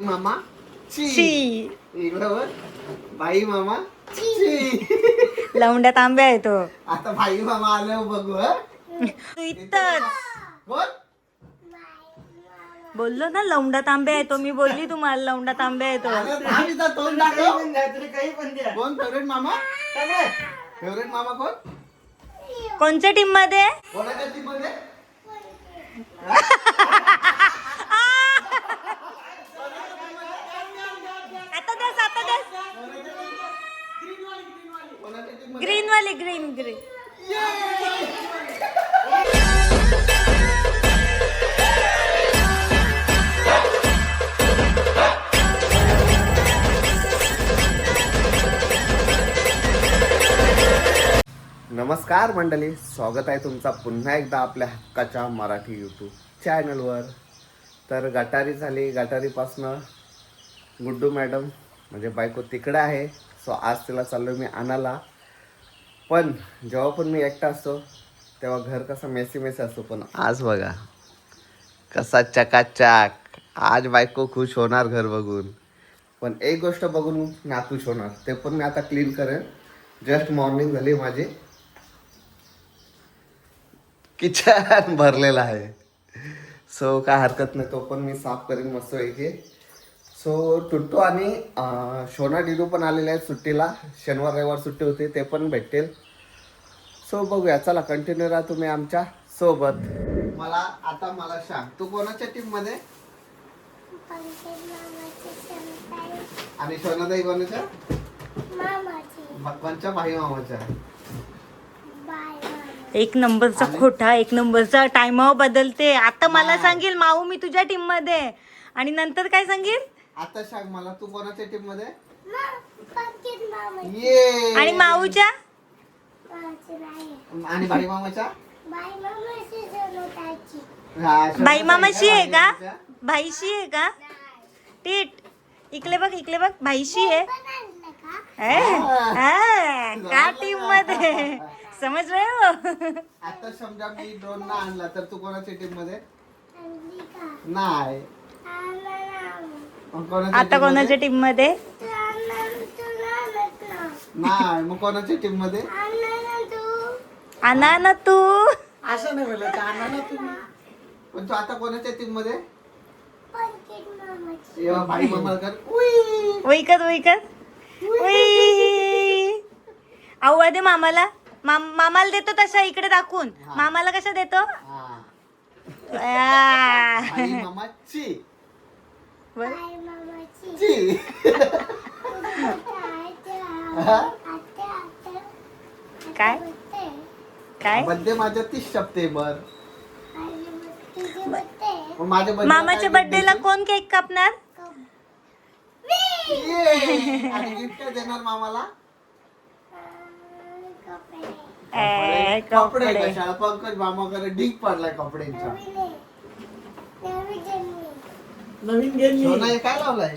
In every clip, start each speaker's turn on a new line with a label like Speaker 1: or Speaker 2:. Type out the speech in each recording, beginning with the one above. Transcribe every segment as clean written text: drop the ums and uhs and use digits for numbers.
Speaker 1: मामा ची
Speaker 2: ची
Speaker 1: इकडं बाई मामा ची.
Speaker 2: लवंड्या तांब्या आहे तो.
Speaker 1: आता बाई मामा आलं बघू.
Speaker 2: तू इथंच
Speaker 1: बोल
Speaker 2: बोललो ना लवंडा तांब्या आहे तो. मी बोलली तुम्हाला लवंडा तांब्या आहे तो.
Speaker 1: आम्ही तर तोंड दाखव. कोण फेवरेट मामा? फेवरेट मामा कोण?
Speaker 2: कोणत्या टीम मध्ये?
Speaker 1: कोणाच्या टीम मध्ये?
Speaker 2: आता दस आता दस.
Speaker 1: कोणाच्या टीम मध्ये?
Speaker 2: ग्रीन वाली ग्रीन ग्रीन.
Speaker 1: नमस्कार मंडळी, स्वागत आहे तुमचा पुन्हा एकदा आपल्या हक्काच्या मराठी यूट्यूब चॅनलवर. तर गटारी झाली, गटारीपासनं गुड्डू मॅडम म्हणजे बायको तिकडे आहे. सो आज तिला चाललो मी आणायला. पण जेव्हा पण मी एकटा असतो तेव्हा घर कसा मेसी मेसी असतो, पण आज बघा कसा चकाचक. आज बायको खुश होणार घर बघून. पण एक गोष्ट बघून नाखुश होणार, ते पण मी आता क्लीन करेन. जस्ट मॉर्निंग झाली माझी. किचन भरलेला आहे. सो काय हरकत नाही, तो पण मी साफ करेन मस्त पैकी. सो टुट्टू आणि शोना डिडू पण आलेले आहेत सुट्टीला. शनिवार रविवार सुट्टी होती, ते पण भेटतील. सो बघूया, चला कंटिन्यू राहा तुम्ही आमच्या सोबत. मला सांग, तू कोणाच्या टीम मध्ये? आणि शोनाताई कोणाच्या? कोणच्या? भाई मामाच्या.
Speaker 2: एक नंबरचा खोटा, एक नंबरचा टाइमावर बदलते. आता मला सांगेल माऊ मी तुझ्या टीम मध्ये, आणि नंतर काय सांगेल?
Speaker 1: आता सांग मला, तू कोणाच्या टीम मध्ये?
Speaker 2: आणि माऊच्या
Speaker 1: आणि भाई मामाच्या?
Speaker 2: बाई मामाशी आहे का? भाईशी आहे का? टीट इकडे बघ, इकडे बघ, भाईशी आहे. का टीम मध्ये समज रहे हो?
Speaker 1: आता समजा मी ड्रोन ना आणला तर तू कोणाच्या टीम मध्ये? नाही.
Speaker 2: आता कोणाच्या टीम मध्ये?
Speaker 1: नाही. मग कोणाच्या टीम मध्ये?
Speaker 2: आणा ना तू.
Speaker 1: असं नाही बोलत, आणा ना तुम्ही. पण तू आता कोणाच्या टीम मध्ये? भाई मामा कर.
Speaker 2: वैकत वैकत आऊ दे मामाला. मामाला देतो तसा इकडे दाखवून. मामाला कशा देतो?
Speaker 1: भाई मामाची ची.
Speaker 2: काय काय
Speaker 1: बर्थडे माझ्या 30 सप्टेंबर. माझ्या
Speaker 2: मामाच्या बर्थडेला कोण केक कापणार?
Speaker 1: आणि गिफ्ट देणार मामाला? कपडे कशाला? पंकज मामाकडे ढीक पडलाय कपड्यांचा. नवीन सोना हे काय लावलाय?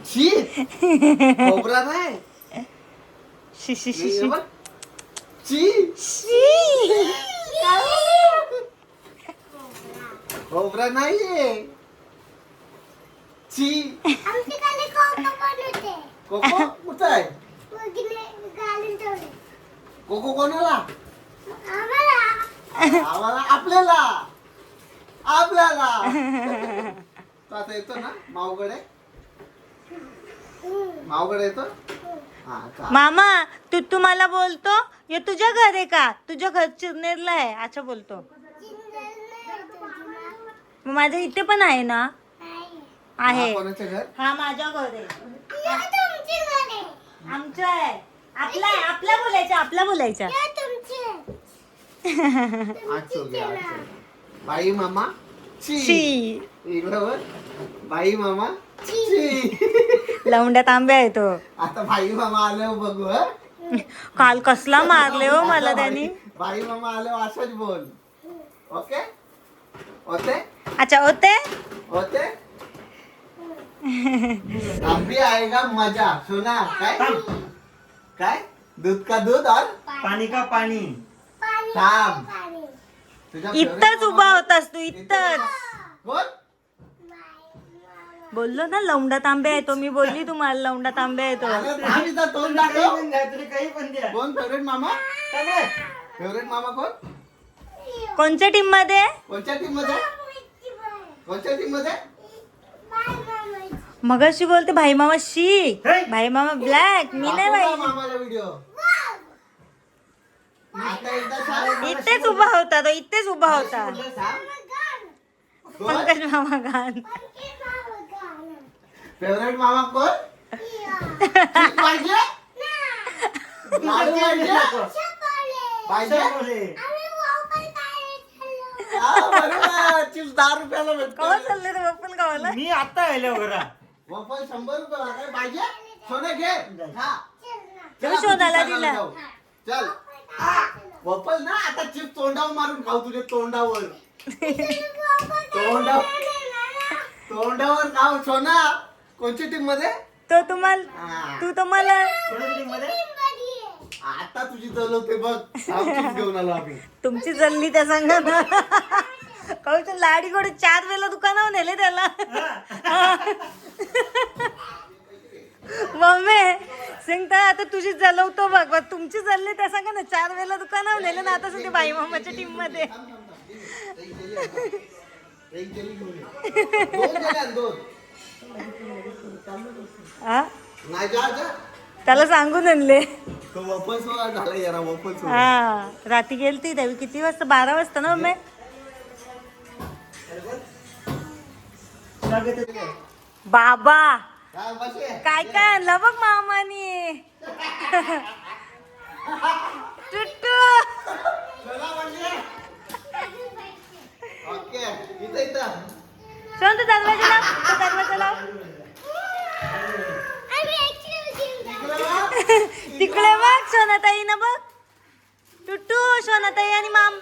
Speaker 1: शी खोबरा नाही.
Speaker 2: शी शी शी शी
Speaker 1: ची
Speaker 2: शी.
Speaker 1: खोबरा नाहीये. ची कोको कुठं आहे? कोको कोणाला? आम्हाला. आपल्याला तो आता येतो ना मावकडे? मावकडे येतो.
Speaker 2: मामा तू तुम्हाला बोलतो ये तुझ्या घर आहे का? तुझ्या घर चिरनेरला आहे अच्छा बोलतो. मग माझ्या इथे पण आहे ना? आहे.
Speaker 1: कोणाचं घर?
Speaker 2: हा माझ्या घर आहे. आमचं आहे. आपला आहे. आपला बोलायचं, आपला बोलायचं.
Speaker 1: बाई मामा ची. इकडं बाई मामा ची.
Speaker 2: लवंड्या तांब्या आहे तो.
Speaker 1: आता बाई मामा आलं बघू.
Speaker 2: काल कसला मारले हो मला त्यांनी.
Speaker 1: बाई मामा आलं असंच बोल. ओके होते?
Speaker 2: अच्छा होते
Speaker 1: होते. अभी आएगा मजा. सुना काय काय? दूध का दूध और
Speaker 3: पानी का पानी.
Speaker 1: थांब.
Speaker 2: इथंच उभा होतास तू इथंच.
Speaker 1: बोल.
Speaker 2: बोललो ना लवंडा तांबे आहे तो, मी बोलली तुम्हाला लवंडा तांबे आहे तो.
Speaker 1: अरे थांब इथं, तोंड दाखव.
Speaker 3: काही पण द्या.
Speaker 1: कोण फेवरेट मामा? फेवरेट मामा कोण?
Speaker 2: कोणत्या टीम मध्ये?
Speaker 1: कोणत्या टीम मध्ये? कोणत्या टीम मध्ये?
Speaker 2: मगाशी बोलते भाई मामा शी, भाई मामा ब्लॅक. मी नाही
Speaker 1: दाखव
Speaker 2: भाई.
Speaker 1: का मामाला व्हिडिओ? आता एकदा सांग.
Speaker 2: इथेच उभा होता तो, इथेच उभा होता.
Speaker 1: कोण?
Speaker 2: पंकज मामा गान.
Speaker 1: फेवरेट मामा कोण? ठीक पाहिजे? लाडू पाहिजे? पाहिजे? हा, बरोबर. चिप्स 10 रुपयाला भेटतो.
Speaker 2: कवा चालले रे बाप्पन गावाला?
Speaker 3: मी आता आल्या घरा.
Speaker 1: वफल 100 रुपयाला. काय पाहिजे? सोने घे. हा.
Speaker 2: तू शोधायला दिला.
Speaker 1: चल. वफल ना आता चिप्स तोंडावर मारून खाऊ, तुझ्या तोंडावर. तोंडावर खाऊ. सोना कोणची टीम मध्ये?
Speaker 2: तो तुम्हाला,
Speaker 1: हा.
Speaker 2: तू तुम्हाला
Speaker 3: कोणाच्या team मध्ये?
Speaker 1: आता तुझी चलवते बघ. चिप्स घेऊन आलो आम्ही.
Speaker 2: तुमची जल्ली त्या सांगा ना. कहू लाडी गोड 4 वेळेला दुकानावर नेले त्याला. मम्मी सिंगता आता तुझी जलवतो बघ, बघ तुमची जल्ली त्या सांगा ना. 4 वेळेला दुकानावर नेले ना. आता सध्या बाई मामाच्या टीम मध्ये.
Speaker 1: एक जेली घेऊन ये. दोन जेल्या आण, दोन.
Speaker 2: हा
Speaker 1: नाही जा जा.
Speaker 2: त्याला सांगून आणले.
Speaker 1: तो वफल सोडा झाला यार, वफल सोडा.
Speaker 2: हा रात्री गेलती त्यावेळी किती वाजता? 12 वाजता ना मम्मी. बाबा
Speaker 1: हा, बस ये.
Speaker 2: काय काय आणलं बघ मामानी. टुट्टू
Speaker 1: चला म्हणजे. ओके इथं इथं.
Speaker 2: सोन तू दरवाजा लाव, तू दरवाजा लाव. तिकडे बघ सोनाताई ना बघ. टुट्टू सोनाताई आणि माम.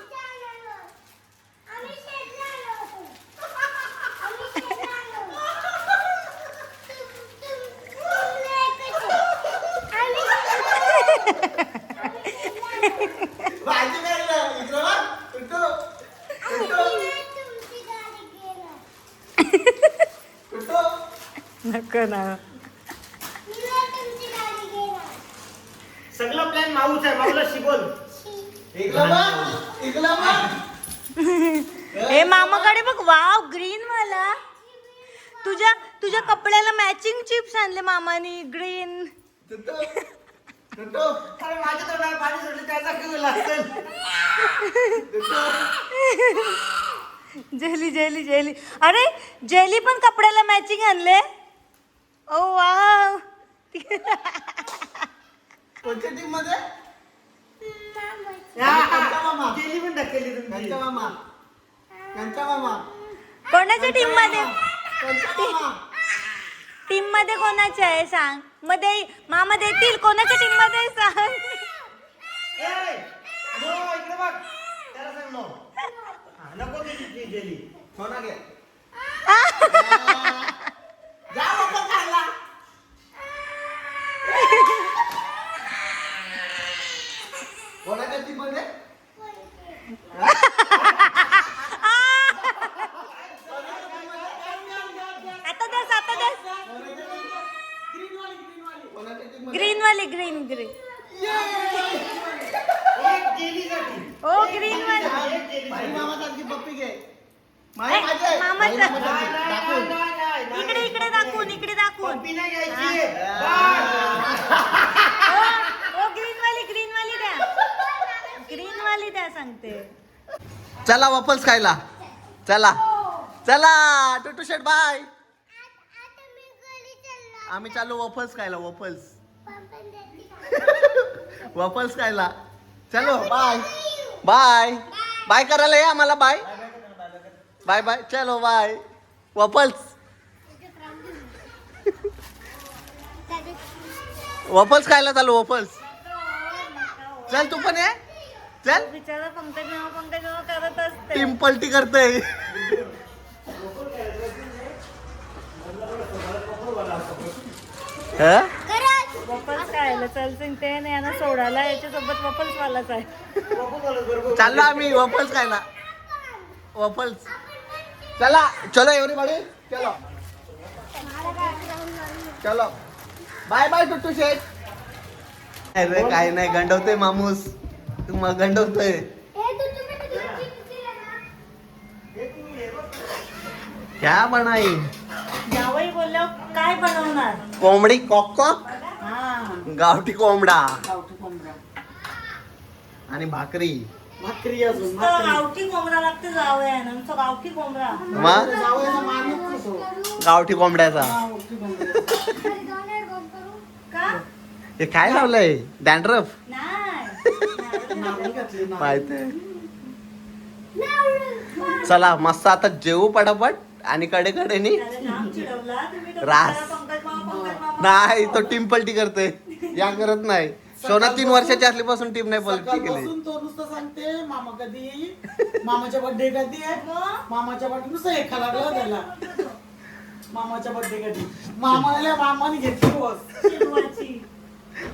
Speaker 1: भाजी काय आणलं? इकडं बघ. टुट्टू. टुट्टू.
Speaker 2: नको ना.
Speaker 3: सगळा प्लॅन माऊच आहे. माऊला शिकवल.
Speaker 1: इकडं बघ. इकडं बघ.
Speaker 2: हे मामाकडे बघ. वाव ग्रीन वाला. तुझ्या तुझ्या कपड्याला मॅचिंग चिप्स आणले मामानी ग्रीन.
Speaker 1: टुट्टू. टुट्टू.
Speaker 3: अरे माझ्या तोंडावर पाणी सुटलं त्याचा किंवा लागतं.
Speaker 2: Jelly jelly jelly. अरे जेली पण कपड्याला मॅचिंग आणले. ओ वाव.
Speaker 1: कोणत्या टीम मध्ये?
Speaker 3: हा,
Speaker 1: मामा.
Speaker 3: केली पण ढकलली तुमची.
Speaker 1: त्यांचा मामा. त्यांचा मामा.
Speaker 2: कोणाच्या टीम मध्ये?
Speaker 1: त्यांचा मामा.
Speaker 2: टीम मध्ये कोणाच्या आहे सांग. मध्ये मामा देतील. कोणाच्या टीम मध्ये आहे सांग.
Speaker 3: ए, नो, इकडे बघ. त्याला सांग नो. हा, नको ती जेली.
Speaker 1: सोना घे. जा वफल खायला. कोणाच्या टीम मध्ये?
Speaker 2: आता दस आता दस.
Speaker 1: कोणाच्या टीम मध्ये?
Speaker 2: ग्रीन वाली ग्रीन ग्रीन.
Speaker 3: एक जेलीसाठी.
Speaker 2: ओ ग्रीन वाली.
Speaker 3: एक जेली.
Speaker 1: भाई मामासारखी पप्पी घे.
Speaker 2: ए,
Speaker 1: माही पाहिजे.
Speaker 2: मामाचं.
Speaker 1: भाई मामासारखी. दाखवून.
Speaker 2: इकडे इकडे दाखवून इकडे दाखवून.
Speaker 3: पप्पी नाही घ्यायची.
Speaker 2: ओ ग्रीन वाली द्या. ग्रीन वाली द्या सांगते.
Speaker 1: चला वफल्स खायला. चला चला टुटू शेट बाय. आम्ही चाललो वफल्स खायला. वफल्स वफल्स खायला. चलो बाय बाय. बाय करायला या आम्हाला. Bye bye bye. चलो बाय. वफल्स वफल्स खायला चालू. वफल्स चल तू पण ये. चल.
Speaker 2: बिचारा पंकज करत असते.
Speaker 1: टीम पलटी करते.
Speaker 2: वफल्स खायला चल ते नाही यांना सोडायला याच्यासोबत वफल्स वालाच आहे.
Speaker 1: चाललो आम्ही वफल्स खायला. वफल्स चला. चलो एवढी चलो. चलो बाय बाय टुट्टू शेठ. अरे काय नाही गंडवतोय मामूस. तू मग गंडवतोय. क्या बनाई?
Speaker 2: जावई बोललो काय बनवणार?
Speaker 1: कोंबडी कॉक कॉक.
Speaker 2: हा
Speaker 1: गावठी कोंबडा
Speaker 2: गावठी कोंबडा.
Speaker 1: आणि भाकरी.
Speaker 3: भाकरी अजून
Speaker 2: नुसतं गावठी कोंबडा लागते जावयानं. नुसतं गावठी कोंबडा.
Speaker 1: मग
Speaker 3: जावयाचा मानच नसतो.
Speaker 1: गावठी कोंबड्याचा.
Speaker 2: का?
Speaker 1: हे काय लावलंय? डॅन्ड्रफ
Speaker 2: नाही
Speaker 3: नारळ घातली नारळ.
Speaker 1: माहिती. चला मस्त आता जेवू पटापट आणि कडे कडेनी.
Speaker 2: त्याला जाम चिडवला तुम्ही तो
Speaker 1: रास.
Speaker 2: बिचारा पंकज मामा.
Speaker 1: नाही तो टीम पलटी करतोय. या करत नाही. सोना 3 वर्षाची असल्यापासून टीम नाही पलटी केली.
Speaker 3: सकाळपासून तो नुसतं सांगते मामा कधी येईल, मामाच्या बर्थडे कधी आहे, मामाच्या बर्थडे नुसतं एका लागला त्याला. मामाच्या बर्थडे कधी. मामाने घेतली बस.
Speaker 2: चिडवाची.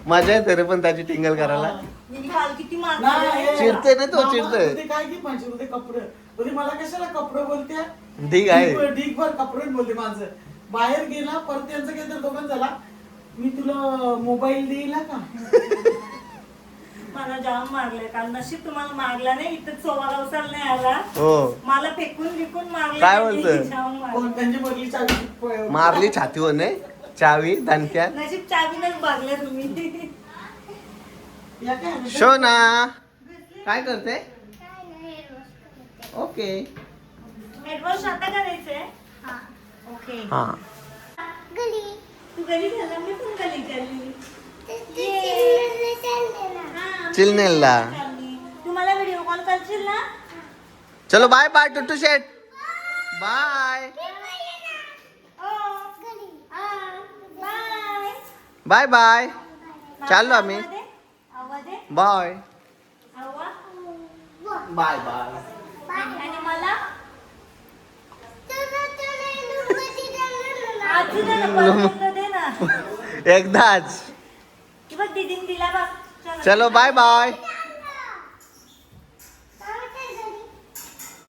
Speaker 1: मजा येते रे पण त्याची टिंगल करायला.
Speaker 2: मी काल किती
Speaker 3: नाही,
Speaker 2: मारला.
Speaker 1: चिडते ना तो, चिडतोय.
Speaker 3: मामा काय की म्हणजे उद्या कपडे उद्या मला कशाला कपडे बोलते.
Speaker 1: ठीक आहे.
Speaker 3: ढीकभर कपडे बोलते माझं. बाहेर गेला परत त्यांचं काहीतरी दोघं झाला. मी तुला मोबाईल देईल का.
Speaker 2: मला जाम मारले काल. नशीब तुम्हाला मारला नाही. इथं सोवा गावसाला नाही आला.
Speaker 1: हो
Speaker 2: मला फेकून विकून मारले.
Speaker 1: काय बोलतोय?
Speaker 2: जाम मारले.
Speaker 3: कोण त्यांची बदली चावी
Speaker 1: मारली छातीवर नाही चावी दणक्यात.
Speaker 2: नशीब चावीनच भागले तुम्ही.
Speaker 3: या काय
Speaker 1: शोना काय करते? ओके.
Speaker 2: हेडवॉश आता करायचंय. ओके.
Speaker 1: हा
Speaker 2: तू गली झाला. मी पण गली झाली. हा, मी
Speaker 1: चिलनेलला.
Speaker 2: चालली. तू मला व्हिडिओ कॉल करशील ना?
Speaker 1: चलो बाय बाय टुट्टू शेठ. Bye
Speaker 2: bye.
Speaker 1: Bye bye. चाललो आम्ही.
Speaker 2: आवाज आहे.
Speaker 1: बाय
Speaker 2: आवाज.
Speaker 1: Bye bye.
Speaker 2: आणि मला आजी दे ना, परत दे ना.
Speaker 1: एकदाच.
Speaker 2: की बघ दीदीने दिला बघ.
Speaker 1: चलो बाय बाय.